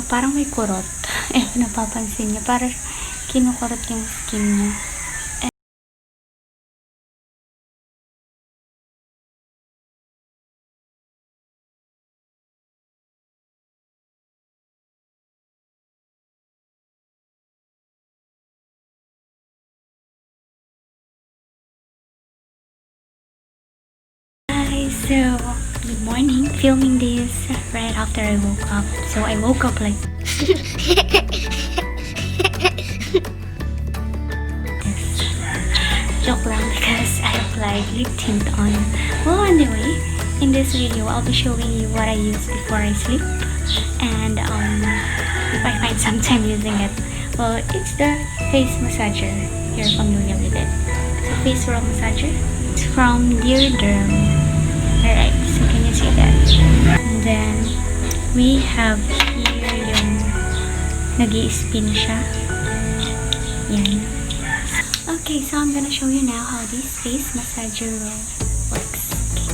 parang may kurot. Napapansin niya. Parang kinukurot yung skin niya. So, good morning. Filming this right after I woke up. So, I woke up like joke lang because I applied lip tint on. Well, anyway, in this video, I'll be showing you what I use before I sleep. And if I find some time using it, well, it's the face massager. You're familiar with it. So, face roll massager. It's from Dearderm. Alright, so can you see that? And then, we have here yung nag-i-spin siya. Yan. Okay, so I'm gonna show you now how this face massager roll works. Okay.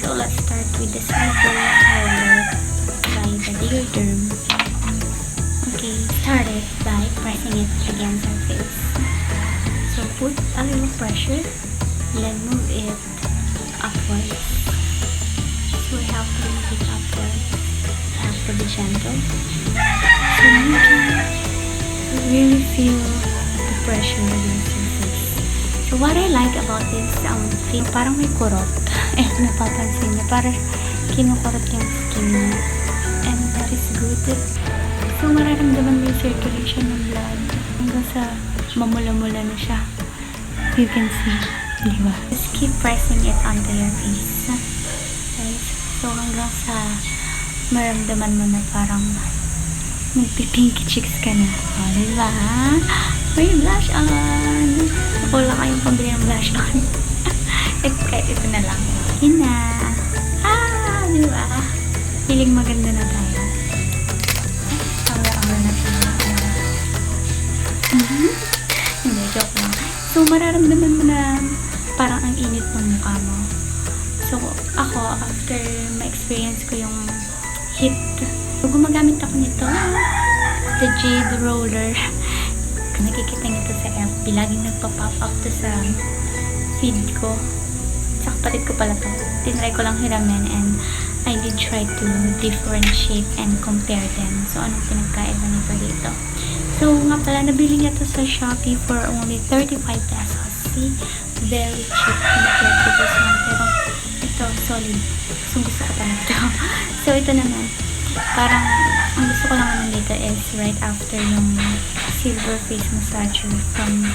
So, let's start with the Jade Roller by the Dearderm. Okay, start it by pressing it against our face. So, put a little pressure, then move it upwards. So we have to move it upwards. Have to be gentle. So you can really feel the pressure against your face. So what I like about this thing, parang may kurot. Napapansin niya. Parang kinukurot yung skin niya. And that is good. So mararamdaman mo yung circulation ng blood. Hanggang sa mamula-mula na siya. You can see. Diba? Just keep pressing it onto your face. Okay? So, hanggang sa maramdaman mo na parang magpipinky cheeks ka na. O, diba? May blush on! Wala kayong pambili ng blush on. Kahit ito na lang. Yun na. Diba? Feeling maganda na tayo. Aura na tayo. Hindi, joke lang. So, mararamdaman mo na parang ang init ng mukha mo. So, ako, after ma-experience ko yung heat, so, gumagamit ako nito, the Jade Roller. Nakikita nito sa FB. Laging nagpa-pop up to sa feed ko. Sa kapatid ko pala to. Tinry ko lang hiramin and I did try to differentiate and compare them. So, anong pinagkaiba nito dito? So, nga pala, nabili niya to sa Shopee for only 35 pesos. See? Very cheap compared to this one. Pero, ito, solid. So, gusto ko pa nito. So, ito naman. Parang, ang gusto ko lang naman dito is right after yung silver face massager from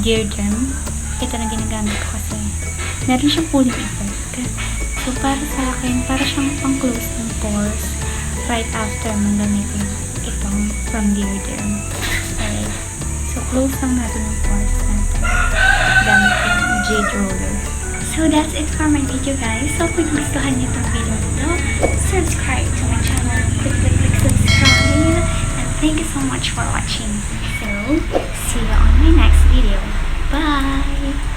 Dearderm. Ito na ginagamit ko kasi meron siyang cooling effect. So, para sa akin, para siyang pang-close ng pores right after mong gamitin itong from Dearderm. Alright. So, close lang natin yung pores natin. Gamit yung Jade Roller. So, that's it for my video, guys. So, kung gustuhan niyo itong video nito, subscribe to my channel. Click subscribe. And thank you so much for watching. So, see you on my next video. Bye!